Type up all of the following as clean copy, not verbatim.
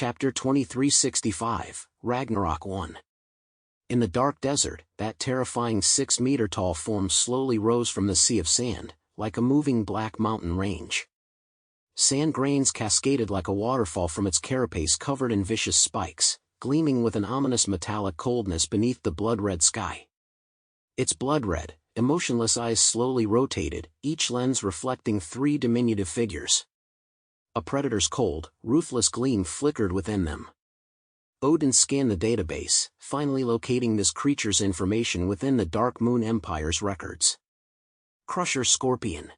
Chapter 2365, Ragnarok 1. In the dark desert, that terrifying 6-meter-tall form slowly rose from the sea of sand, like a moving black mountain range. Sand grains cascaded like a waterfall from its carapace covered in vicious spikes, gleaming with an ominous metallic coldness beneath the blood-red sky. Its blood-red, emotionless eyes slowly rotated, each lens reflecting 3 diminutive figures. A predator's cold, ruthless gleam flickered within them. Odin scanned the database, finally locating this creature's information within the Dark Moon Empire's records. Crusher Scorpion.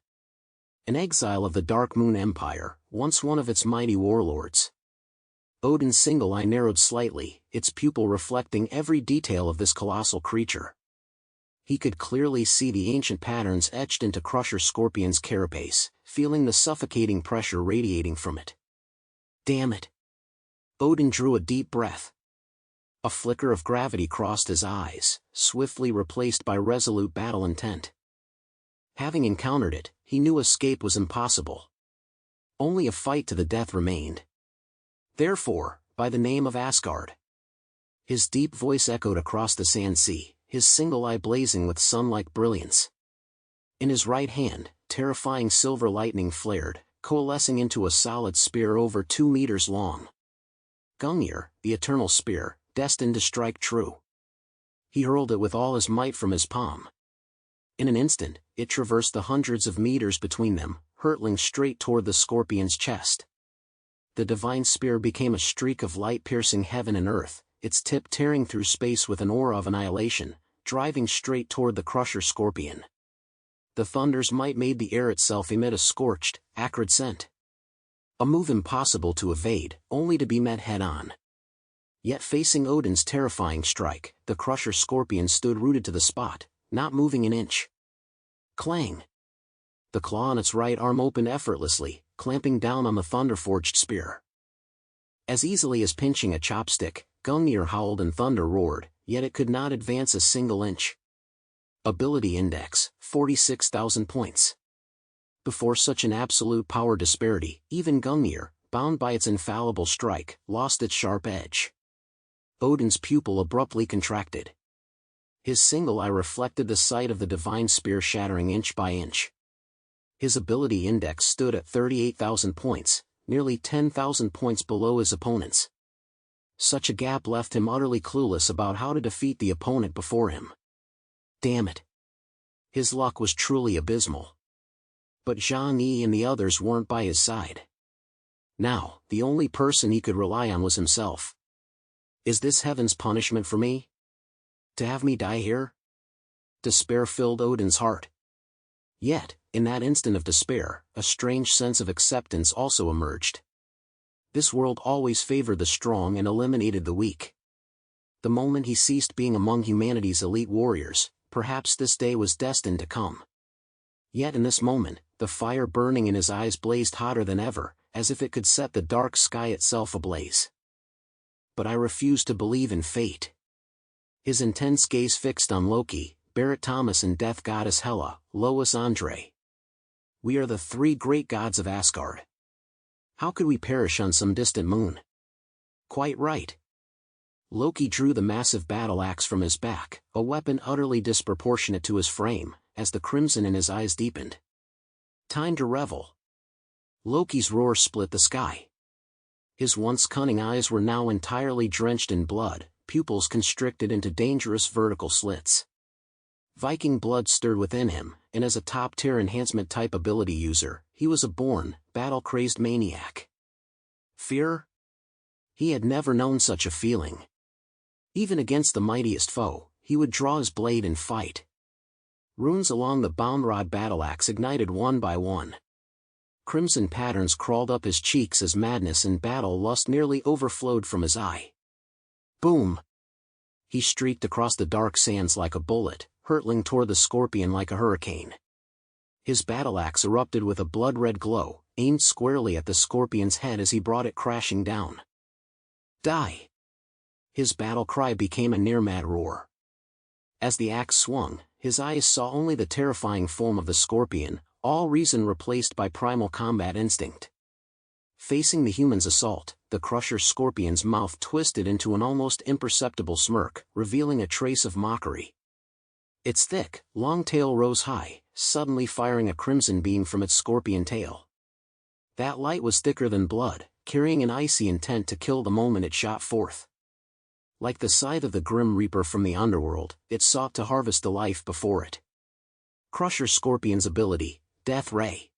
An exile of the Dark Moon Empire, once one of its mighty warlords. Odin's single eye narrowed slightly, its pupil reflecting every detail of this colossal creature. He could clearly see the ancient patterns etched into Crusher Scorpion's carapace, feeling the suffocating pressure radiating from it. Damn it! Odin drew a deep breath. A flicker of gravity crossed his eyes, swiftly replaced by resolute battle intent. Having encountered it, he knew escape was impossible. Only a fight to the death remained. Therefore, by the name of Asgard. His deep voice echoed across the sand sea, his single eye blazing with sun-like brilliance. In his right hand, terrifying silver lightning flared, coalescing into a solid spear over 2 meters long. Gungnir, the eternal spear, destined to strike true. He hurled it with all his might from his palm. In an instant, it traversed the hundreds of meters between them, hurtling straight toward the scorpion's chest. The divine spear became a streak of light piercing heaven and earth, its tip tearing through space with an aura of annihilation, driving straight toward the Crusher Scorpion. The thunder's might made the air itself emit a scorched, acrid scent. A move impossible to evade, only to be met head-on. Yet facing Odin's terrifying strike, the Crusher Scorpion stood rooted to the spot, not moving an inch. Clang! The claw on its right arm opened effortlessly, clamping down on the thunder-forged spear. As easily as pinching a chopstick, Gungnir howled and thunder roared, yet it could not advance a single inch. Ability Index, 46,000 points. Before such an absolute power disparity, even Gungnir, bound by its infallible strike, lost its sharp edge. Odin's pupil abruptly contracted. His single eye reflected the sight of the divine spear shattering inch by inch. His ability index stood at 38,000 points, nearly 10,000 points below his opponent's. Such a gap left him utterly clueless about how to defeat the opponent before him. Damn it! His luck was truly abysmal. But Zhang Yi and the others weren't by his side. Now, the only person he could rely on was himself. Is this heaven's punishment for me? To have me die here? Despair filled Odin's heart. Yet, in that instant of despair, a strange sense of acceptance also emerged. This world always favored the strong and eliminated the weak. The moment he ceased being among humanity's elite warriors, perhaps this day was destined to come. Yet in this moment, the fire burning in his eyes blazed hotter than ever, as if it could set the dark sky itself ablaze. But I refuse to believe in fate. His intense gaze fixed on Loki, Barrett Thomas and Death Goddess Hela, Lois Andre. We are the 3 great gods of Asgard. How could we perish on some distant moon? Quite right. Loki drew the massive battle axe from his back, a weapon utterly disproportionate to his frame, as the crimson in his eyes deepened. Time to revel. Loki's roar split the sky. His once cunning eyes were now entirely drenched in blood, pupils constricted into dangerous vertical slits. Viking blood stirred within him, and as a top-tier enhancement-type ability user, he was a born, battle-crazed maniac. Fear? He had never known such a feeling. Even against the mightiest foe, he would draw his blade and fight. Runes along the bound-rod battle-axe ignited one by one. Crimson patterns crawled up his cheeks as madness and battle-lust nearly overflowed from his eye. Boom! He streaked across the dark sands like a bullet, hurtling toward the scorpion like a hurricane. His battle-axe erupted with a blood-red glow, aimed squarely at the scorpion's head as he brought it crashing down. Die! His battle cry became a near-mad roar. As the axe swung, his eyes saw only the terrifying form of the scorpion, all reason replaced by primal combat instinct. Facing the human's assault, the Crusher Scorpion's mouth twisted into an almost imperceptible smirk, revealing a trace of mockery. Its thick, long tail rose high, suddenly firing a crimson beam from its scorpion tail. That light was thicker than blood, carrying an icy intent to kill the moment it shot forth. Like the scythe of the Grim Reaper from the underworld, it sought to harvest the life before it. Crusher Scorpion's ability, Death Ray.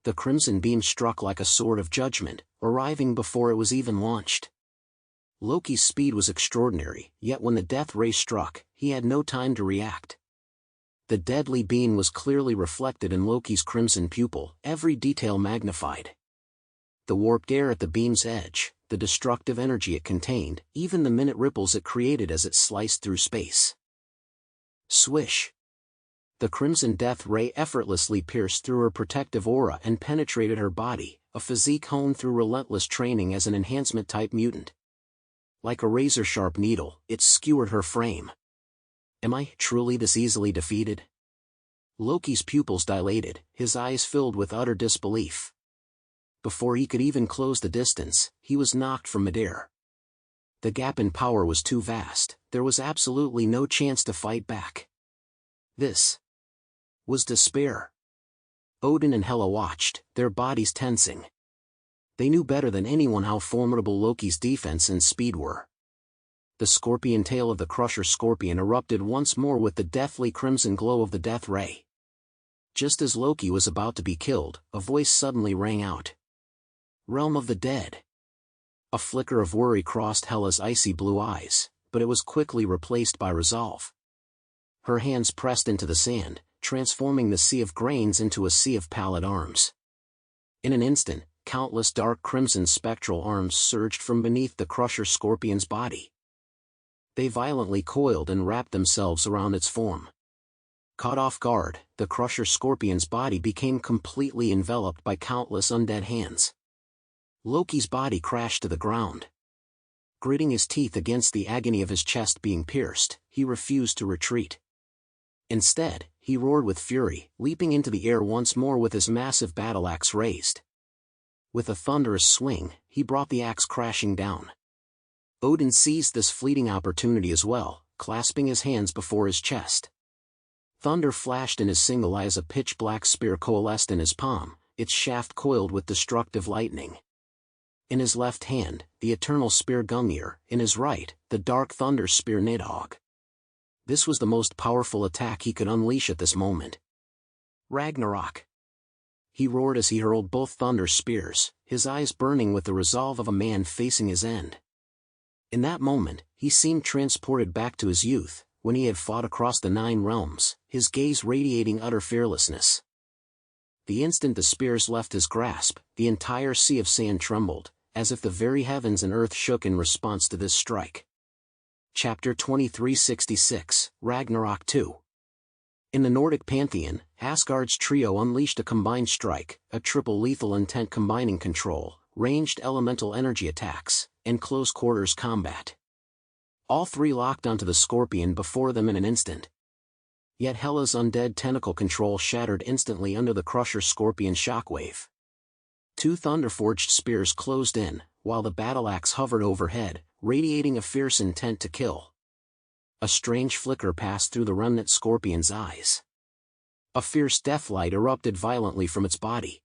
The crimson beam struck like a sword of judgment, arriving before it was even launched. Loki's speed was extraordinary, yet when the death ray struck, he had no time to react. The deadly beam was clearly reflected in Loki's crimson pupil, every detail magnified. The warped air at the beam's edge, the destructive energy it contained, even the minute ripples it created as it sliced through space. Swish! The crimson death ray effortlessly pierced through her protective aura and penetrated her body, a physique honed through relentless training as an enhancement-type mutant. Like a razor-sharp needle, it skewered her frame. Am I truly this easily defeated? Loki's pupils dilated, his eyes filled with utter disbelief. Before he could even close the distance, he was knocked from midair. The gap in power was too vast, there was absolutely no chance to fight back. This was despair. Odin and Hela watched, their bodies tensing. They knew better than anyone how formidable Loki's defense and speed were. The scorpion tail of the Crusher Scorpion erupted once more with the deathly crimson glow of the death ray. Just as Loki was about to be killed, a voice suddenly rang out. Realm of the dead. A flicker of worry crossed Hela's icy blue eyes, but it was quickly replaced by resolve. Her hands pressed into the sand, transforming the sea of grains into a sea of pallid arms. In an instant, countless dark crimson spectral arms surged from beneath the Crusher Scorpion's body. They violently coiled and wrapped themselves around its form. Caught off guard, the Crusher Scorpion's body became completely enveloped by countless undead hands. Loki's body crashed to the ground. Gritting his teeth against the agony of his chest being pierced, he refused to retreat. Instead, he roared with fury, leaping into the air once more with his massive battle axe raised. With a thunderous swing, he brought the axe crashing down. Odin seized this fleeting opportunity as well, clasping his hands before his chest. Thunder flashed in his single eye as a pitch-black spear coalesced in his palm, its shaft coiled with destructive lightning. In his left hand, the eternal spear Gungnir, in his right, the dark thunder spear Nidhogg. This was the most powerful attack he could unleash at this moment. Ragnarok! He roared as he hurled both thunder spears, his eyes burning with the resolve of a man facing his end. In that moment, he seemed transported back to his youth, when he had fought across the 9 realms, his gaze radiating utter fearlessness. The instant the spears left his grasp, the entire sea of sand trembled, as if the very heavens and earth shook in response to this strike. Chapter 2366, Ragnarok 2. In the Nordic pantheon, Asgard's trio unleashed a combined strike, a triple lethal intent combining control, ranged elemental energy attacks, and close-quarters combat. All three locked onto the scorpion before them in an instant. Yet Hela's undead tentacle control shattered instantly under the Crusher Scorpion shockwave. 2 thunder-forged spears closed in, while the battle axe hovered overhead, radiating a fierce intent to kill. A strange flicker passed through the remnant scorpion's eyes. A fierce deathlight erupted violently from its body.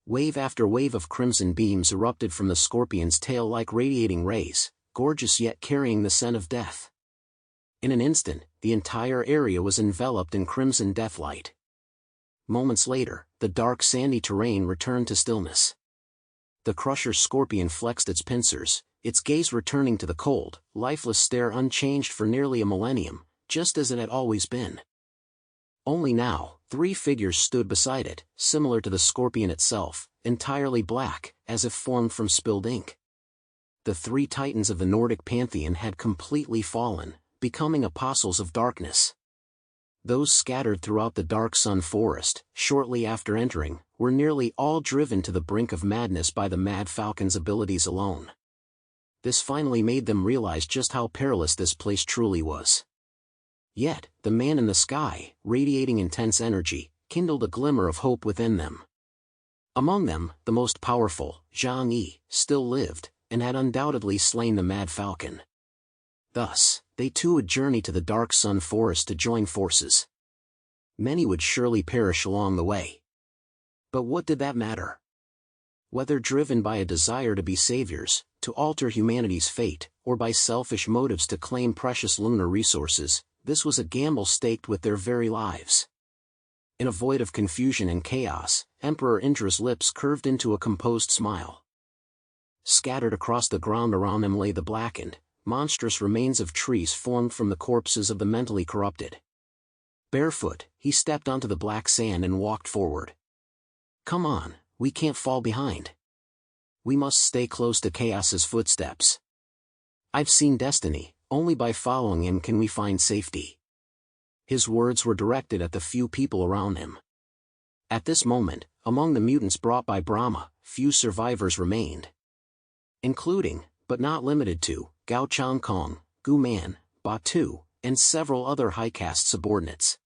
Wave after wave of crimson beams erupted from the scorpion's tail like radiating rays, gorgeous yet carrying the scent of death. In an instant, the entire area was enveloped in crimson deathlight. Moments later, the dark sandy terrain returned to stillness. The Crusher Scorpion flexed its pincers, its gaze returning to the cold, lifeless stare unchanged for nearly a millennium, just as it had always been. Only now, 3 figures stood beside it, similar to the scorpion itself, entirely black, as if formed from spilled ink. The 3 titans of the Nordic pantheon had completely fallen, becoming apostles of darkness. Those scattered throughout the dark sun forest, shortly after entering, were nearly all driven to the brink of madness by the Mad Falcon's abilities alone. This finally made them realize just how perilous this place truly was. Yet, the man in the sky, radiating intense energy, kindled a glimmer of hope within them. Among them, the most powerful, Zhang Yi, still lived, and had undoubtedly slain the Mad Falcon. Thus, they too would journey to the Dark Sun Forest to join forces. Many would surely perish along the way. But what did that matter? Whether driven by a desire to be saviors, to alter humanity's fate, or by selfish motives to claim precious lunar resources, this was a gamble staked with their very lives. In a void of confusion and chaos, Emperor Indra's lips curved into a composed smile. Scattered across the ground around him lay the blackened, monstrous remains of trees formed from the corpses of the mentally corrupted. Barefoot, he stepped onto the black sand and walked forward. Come on, we can't fall behind. We must stay close to Chaos's footsteps. I've seen destiny, only by following him can we find safety. His words were directed at the few people around him. At this moment, among the mutants brought by Brahma, few survivors remained. Including, but not limited to, Gao Changkong, Gu Man, Batu, and several other high-caste subordinates.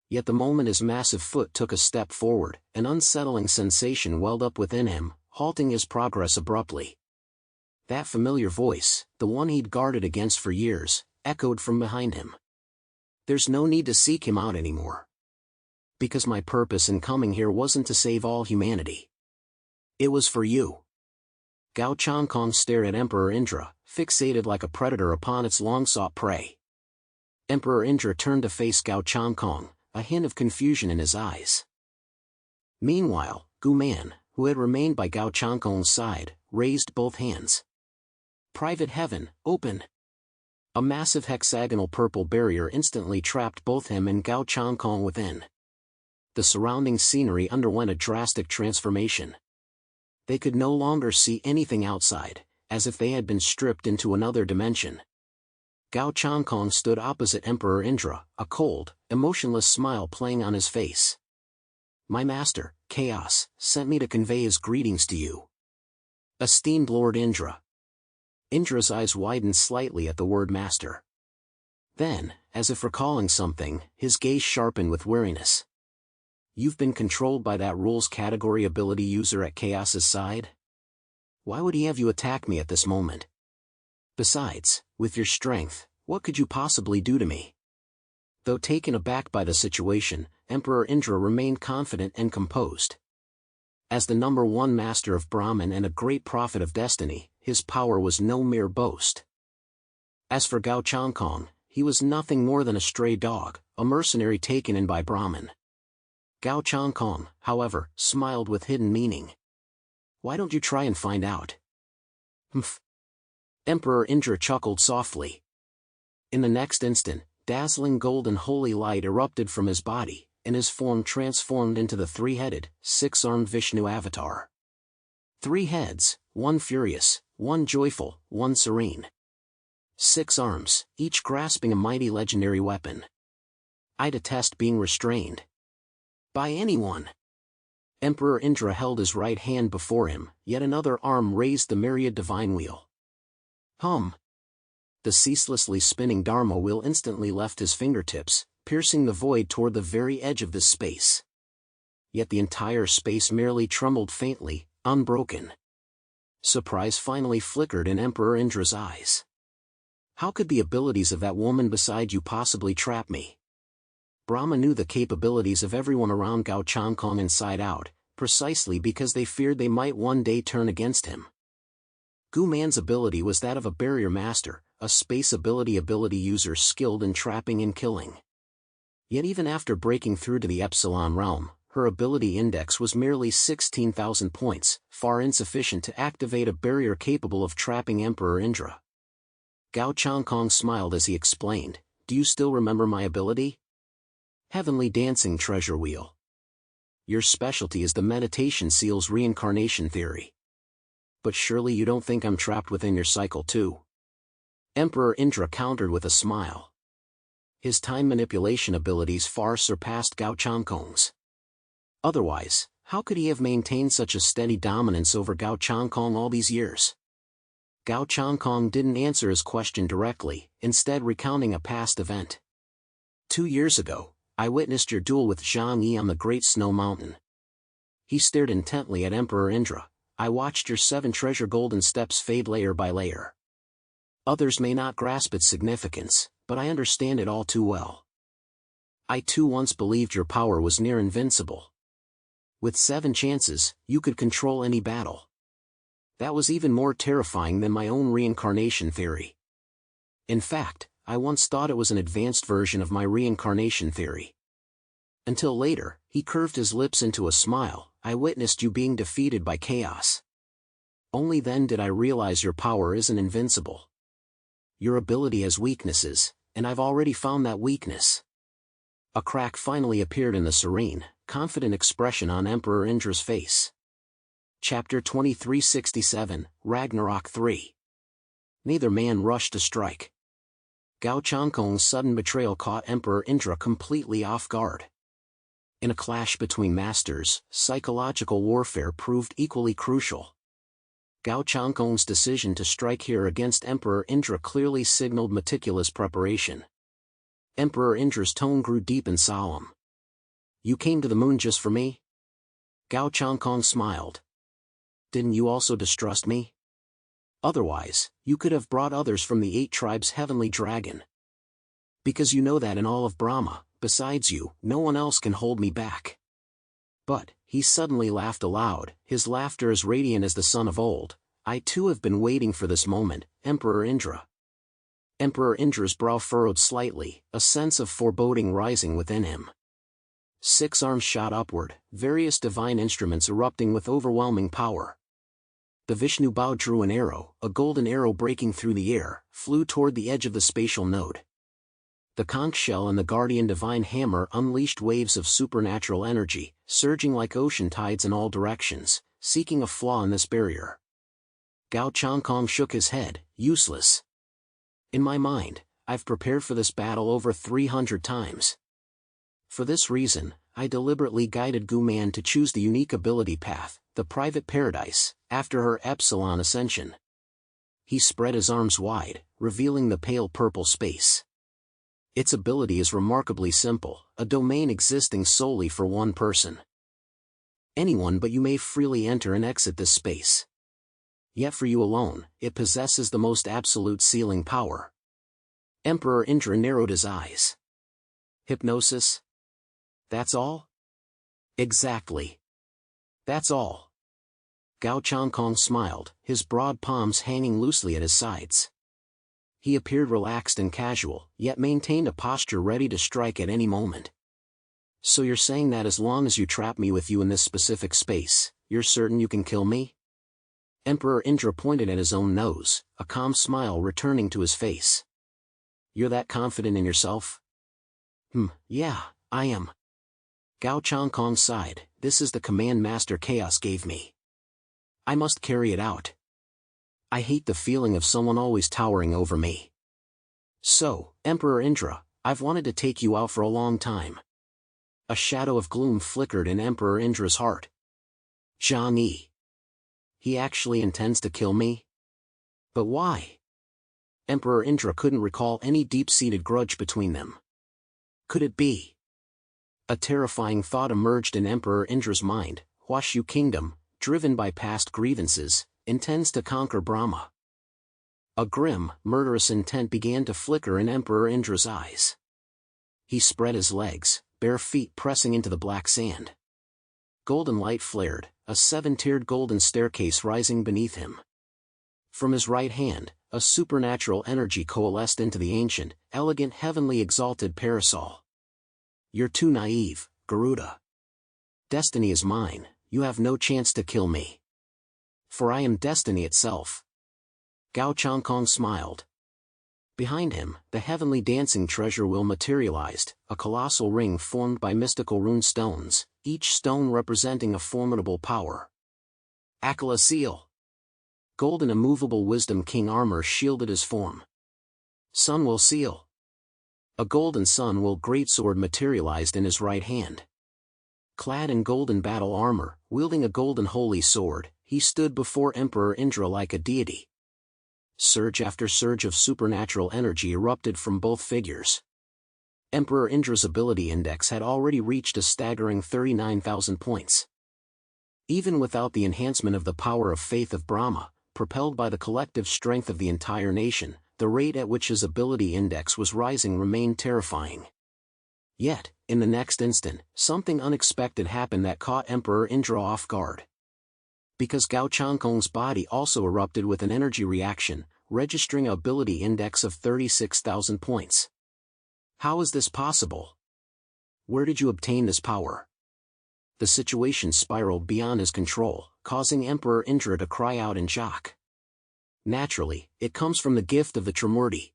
Yet the moment his massive foot took a step forward, an unsettling sensation welled up within him, halting his progress abruptly. That familiar voice, the one he'd guarded against for years, echoed from behind him. There's no need to seek him out anymore. Because my purpose in coming here wasn't to save all humanity. It was for you. Gao Changkong stared at Emperor Indra, fixated like a predator upon its long-sought prey. Emperor Indra turned to face Gao Changkong, a hint of confusion in his eyes. Meanwhile, Gu Man, who had remained by Gao Changkong's side, raised both hands. Private heaven, open! A massive hexagonal purple barrier instantly trapped both him and Gao Changkong within. The surrounding scenery underwent a drastic transformation. They could no longer see anything outside, as if they had been stripped into another dimension. Gao Changkong stood opposite Emperor Indra, a cold, emotionless smile playing on his face. My master, Chaos, sent me to convey his greetings to you. Esteemed Lord Indra. Indra's eyes widened slightly at the word master. Then, as if recalling something, his gaze sharpened with wariness. You've been controlled by that rules category ability user at Chaos's side? Why would he have you attack me at this moment? Besides, with your strength, what could you possibly do to me? Though taken aback by the situation, Emperor Indra remained confident and composed. As the #1 master of Brahman and a great prophet of destiny, his power was no mere boast. As for Gao Changkong, he was nothing more than a stray dog, a mercenary taken in by Brahman. Gao Changkong, however, smiled with hidden meaning. Why don't you try and find out? Humph. Emperor Indra chuckled softly. In the next instant, dazzling golden holy light erupted from his body, and his form transformed into the three-headed, six-armed Vishnu avatar. 3 heads, one furious, one joyful, one serene. 6 arms, each grasping a mighty legendary weapon. I detest being restrained. By anyone. Emperor Indra held his right hand before him, yet another arm raised the myriad divine wheel. Hum. The ceaselessly spinning Dharma wheel instantly left his fingertips, piercing the void toward the very edge of this space. Yet the entire space merely trembled faintly, unbroken. Surprise finally flickered in Emperor Indra's eyes. How could the abilities of that woman beside you possibly trap me? Brahma knew the capabilities of everyone around Gao Changkong inside out, precisely because they feared they might one day turn against him. Gu Man's ability was that of a barrier master, a space ability user skilled in trapping and killing. Yet even after breaking through to the Epsilon realm, her ability index was merely 16,000 points, far insufficient to activate a barrier capable of trapping Emperor Indra. Gao Changkong smiled as he explained, Do you still remember my ability? Heavenly Dancing Treasure Wheel. Your specialty is the meditation seal's reincarnation theory. But surely you don't think I'm trapped within your cycle too? Emperor Indra countered with a smile. His time manipulation abilities far surpassed Gao Changkong's. Otherwise, how could he have maintained such a steady dominance over Gao Changkong all these years? Gao Changkong didn't answer his question directly, instead recounting a past event. 2 years ago, I witnessed your duel with Zhang Yi on the Great Snow Mountain. He stared intently at Emperor Indra. I watched your 7 treasure golden steps fade layer by layer. Others may not grasp its significance, but I understand it all too well. I too once believed your power was near invincible. With 7 chances, you could control any battle. That was even more terrifying than my own reincarnation theory. In fact, I once thought it was an advanced version of my reincarnation theory. Until later, he curved his lips into a smile. I witnessed you being defeated by chaos. Only then did I realize your power isn't invincible. Your ability has weaknesses, and I've already found that weakness. A crack finally appeared in the serene, confident expression on Emperor Indra's face. Chapter 2367, Ragnarok 3. Neither man rushed to strike. Gao Changkong's sudden betrayal caught Emperor Indra completely off guard. In a clash between masters, psychological warfare proved equally crucial. Gao Changkong's decision to strike here against Emperor Indra clearly signaled meticulous preparation. Emperor Indra's tone grew deep and solemn. You came to the moon just for me? Gao Changkong smiled. Didn't you also distrust me? Otherwise, you could have brought others from the 8 tribes' heavenly dragon. Because you know that in all of Brahma, besides you, no one else can hold me back. But, he suddenly laughed aloud, his laughter as radiant as the sun of old. I too have been waiting for this moment, Emperor Indra. Emperor Indra's brow furrowed slightly, a sense of foreboding rising within him. 6 arms shot upward, various divine instruments erupting with overwhelming power. The Vishnu bow drew an arrow, a golden arrow breaking through the air, flew toward the edge of the spatial node. The conch shell and the guardian divine hammer unleashed waves of supernatural energy, surging like ocean tides in all directions, seeking a flaw in this barrier. Gao Changkong shook his head, useless. In my mind, I've prepared for this battle over 300 times. For this reason, I deliberately guided Gu Man to choose the unique ability path, the private paradise, after her Epsilon ascension. He spread his arms wide, revealing the pale purple space. Its ability is remarkably simple, a domain existing solely for one person. Anyone but you may freely enter and exit this space. Yet for you alone, it possesses the most absolute sealing power. Emperor Indra narrowed his eyes. Hypnosis? That's all? Exactly. That's all. Gao Changkong smiled, his broad palms hanging loosely at his sides. He appeared relaxed and casual, yet maintained a posture ready to strike at any moment. So you're saying that as long as you trap me with you in this specific space, you're certain you can kill me? Emperor Indra pointed at his own nose, a calm smile returning to his face. You're that confident in yourself? Yeah, I am. Gao Changkong sighed, this is the command Master Chaos gave me. I must carry it out. I hate the feeling of someone always towering over me. So, Emperor Indra, I've wanted to take you out for a long time. A shadow of gloom flickered in Emperor Indra's heart. Zhang Yi. He actually intends to kill me? But why? Emperor Indra couldn't recall any deep-seated grudge between them. Could it be? A terrifying thought emerged in Emperor Indra's mind. Huashu Kingdom, driven by past grievances, intends to conquer Brahma. A grim, murderous intent began to flicker in Emperor Indra's eyes. He spread his legs, bare feet pressing into the black sand. Golden light flared, a 7-tiered golden staircase rising beneath him. From his right hand, a supernatural energy coalesced into the ancient, elegant heavenly exalted parasol. You're too naive, Garuda. Destiny is mine, you have no chance to kill me. For I am destiny itself. Gao Changkong smiled. Behind him, the heavenly dancing treasure wheel materialized, a colossal ring formed by mystical rune stones, each stone representing a formidable power. Akala seal. Golden immovable wisdom king armor shielded his form. Sun will seal. A golden sun will greatsword materialized in his right hand. Clad in golden battle armor, wielding a golden holy sword, he stood before Emperor Indra like a deity. Surge after surge of supernatural energy erupted from both figures. Emperor Indra's ability index had already reached a staggering 39,000 points. Even without the enhancement of the power of faith of Brahma, propelled by the collective strength of the entire nation, the rate at which his ability index was rising remained terrifying. Yet, in the next instant, something unexpected happened that caught Emperor Indra off guard. Because Gao Changkong's body also erupted with an energy reaction, registering an ability index of 36,000 points. How is this possible? Where did you obtain this power? The situation spiraled beyond his control, causing Emperor Indra to cry out in shock. Naturally, it comes from the gift of the Trimurti.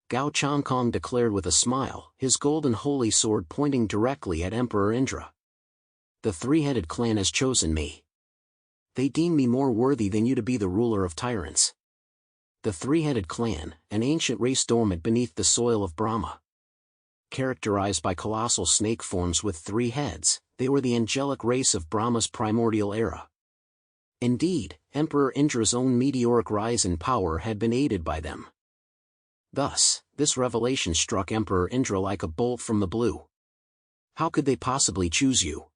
Gao Changkong declared with a smile, his golden holy sword pointing directly at Emperor Indra. The three-headed clan has chosen me. They deem me more worthy than you to be the ruler of tyrants. The three-headed clan, an ancient race dormant beneath the soil of Brahma. Characterized by colossal snake forms with 3 heads, they were the angelic race of Brahma's primordial era. Indeed, Emperor Indra's own meteoric rise in power had been aided by them. Thus, this revelation struck Emperor Indra like a bolt from the blue. How could they possibly choose you?